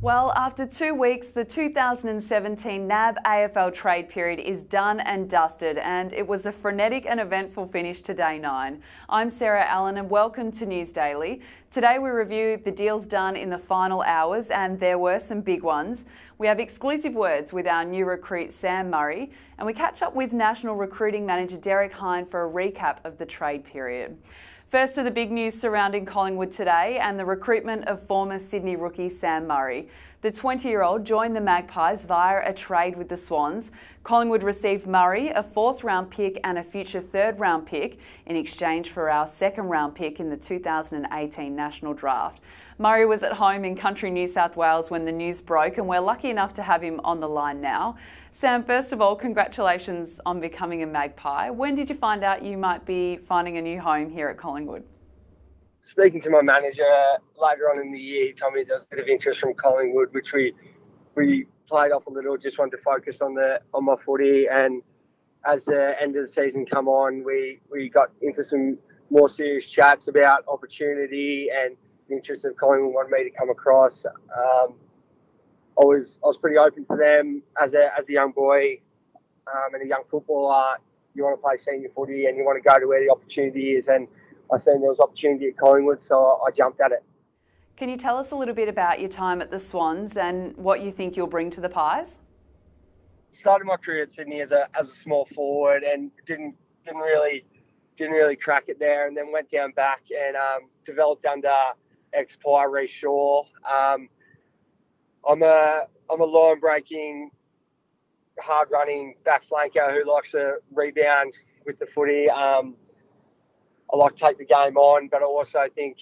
Well, after 2 weeks, the 2017 NAB AFL Trade Period is done and dusted, and it was a frenetic and eventful finish to Day 9. I'm Sarah Allen and welcome to News Daily. Today we review the deals done in the final hours, and there were some big ones. We have exclusive words with our new recruit Sam Murray, and we catch up with National Recruiting Manager Meg Hutchins for a recap of the trade period. First are the big news surrounding Collingwood today and the recruitment of former Sydney rookie Sam Murray. The 20-year-old joined the Magpies via a trade with the Swans. Collingwood received Murray, a 4th round pick and a future 3rd round pick in exchange for our 2nd round pick in the 2018 National Draft. Murray was at home in country New South Wales when the news broke, and we're lucky enough to have him on the line now. Sam, first of all, congratulations on becoming a Magpie. When did you find out you might be finding a new home here at Collingwood? Speaking to my manager later on in the year, he told me there was a bit of interest from Collingwood, which we played off a little, just wanted to focus on my footy. And as the end of the season come on, we got into some more serious chats about opportunity and the interest of Collingwood wanted me to come across. I was pretty open to them as a young boy and a young footballer. You want to play senior footy and you want to go to where the opportunity is, and I seen there was opportunity at Collingwood, so I jumped at it. Can you tell us a little bit about your time at the Swans and what you think you'll bring to the Pies? Started my career at Sydney as a small forward and didn't really crack it there, and then went down back and developed under ex-Pie Reece Shaw. I'm a line breaking, hard running back flanker who likes to rebound with the footy. I like to take the game on, but I also think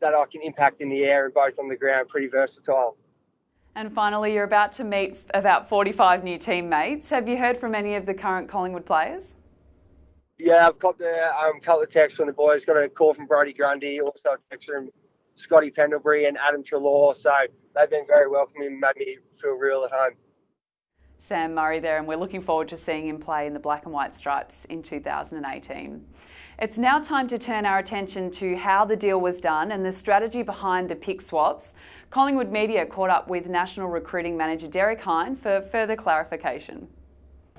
that I can impact in the air and both on the ground, pretty versatile. And finally, you're about to meet about 45 new teammates. Have you heard from any of the current Collingwood players? Yeah, I've got a couple of texts from the boys. Got a call from Brodie Grundy, also a text from Scotty Pendlebury and Adam Treloar. So they've been very welcoming, made me feel real at home. Sam Murray there, and we're looking forward to seeing him play in the black and white stripes in 2018. It's now time to turn our attention to how the deal was done and the strategy behind the pick swaps. Collingwood Media caught up with National Recruiting Manager Meg Hutchins for further clarification.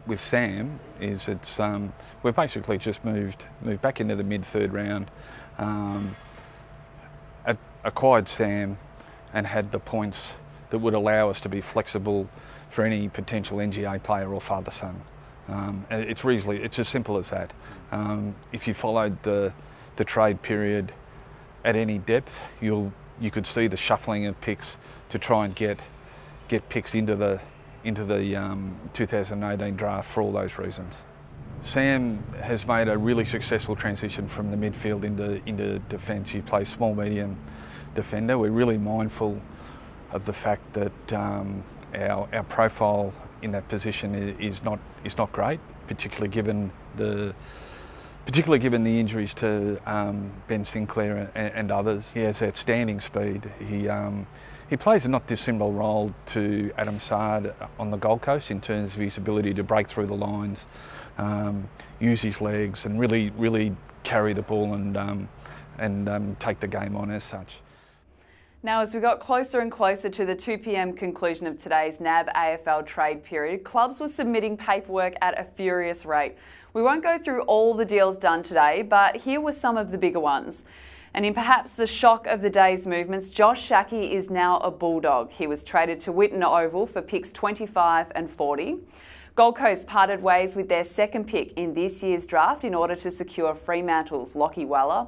With Sam, we've basically just moved back into the mid-3rd round, acquired Sam and had the points that would allow us to be flexible for any potential NGA player or father-son. It's as simple as that. If you followed the trade period at any depth, you could see the shuffling of picks to try and get picks into the 2018 draft for all those reasons. Sam has made a really successful transition from the midfield into defence. He plays small medium defender. We're really mindful of the fact that our profile in that position is not great, particularly given the injuries to Ben Sinclair and others. He has outstanding speed. He plays a not dissimilar role to Adam Sard on the Gold Coast in terms of his ability to break through the lines, use his legs, and really carry the ball and take the game on as such. Now, as we got closer and closer to the 2 p.m. conclusion of today's NAB AFL Trade Period, clubs were submitting paperwork at a furious rate. We won't go through all the deals done today, but here were some of the bigger ones. And in perhaps the shock of the day's movements, Josh Schache is now a Bulldog. He was traded to Whitten Oval for picks 25 and 40. Gold Coast parted ways with their 2nd pick in this year's draft in order to secure Fremantle's Lockie Weller.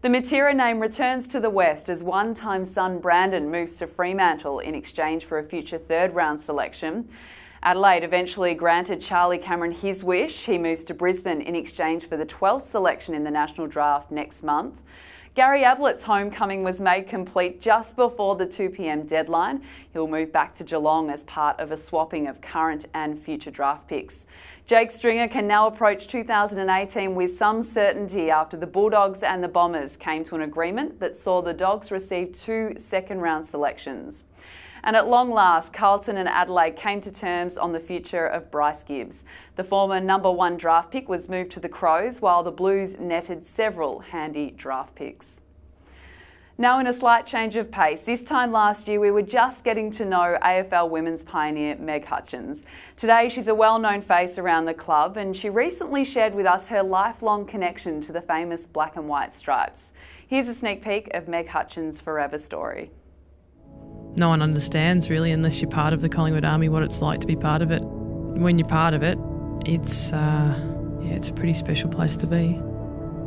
The Matera name returns to the West as one-time son Brandon moves to Fremantle in exchange for a future 3rd round selection. Adelaide eventually granted Charlie Cameron his wish. He moves to Brisbane in exchange for the 12th selection in the National Draft next month. Gary Ablett's homecoming was made complete just before the 2 p.m. deadline. He'll move back to Geelong as part of a swapping of current and future draft picks. Jake Stringer can now approach 2018 with some certainty after the Bulldogs and the Bombers came to an agreement that saw the Dogs receive 2 second-round selections. And at long last, Carlton and Adelaide came to terms on the future of Bryce Gibbs. The former number 1 draft pick was moved to the Crows, while the Blues netted several handy draft picks. Now in a slight change of pace, this time last year we were just getting to know AFL women's pioneer Meg Hutchins. Today she's a well-known face around the club and she recently shared with us her lifelong connection to the famous black and white stripes. Here's a sneak peek of Meg Hutchins' forever story. No one understands really, unless you're part of the Collingwood Army, what it's like to be part of it. When you're part of it, it's a pretty special place to be.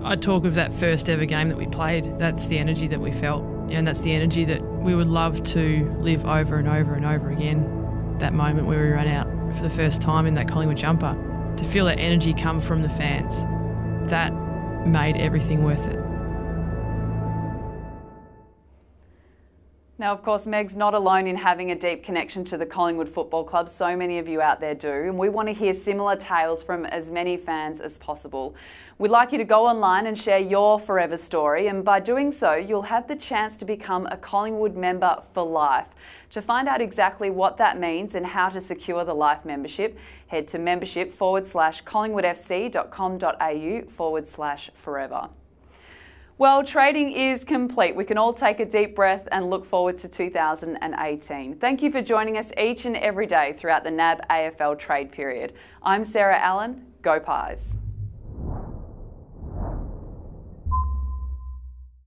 I talk of that first ever game that we played. That's the energy that we felt, and that's the energy that we would love to live over and over and over again. That moment where we ran out for the first time in that Collingwood jumper, to feel that energy come from the fans, that made everything worth it. Now, of course, Meg's not alone in having a deep connection to the Collingwood Football Club. So many of you out there do, and we want to hear similar tales from as many fans as possible. We'd like you to go online and share your forever story, and by doing so, you'll have the chance to become a Collingwood member for life. To find out exactly what that means and how to secure the life membership, head to membership.collingwoodfc.com.au/forever. Well, trading is complete. We can all take a deep breath and look forward to 2018. Thank you for joining us each and every day throughout the NAB AFL Trade Period. I'm Sarah Allen. Go Pies.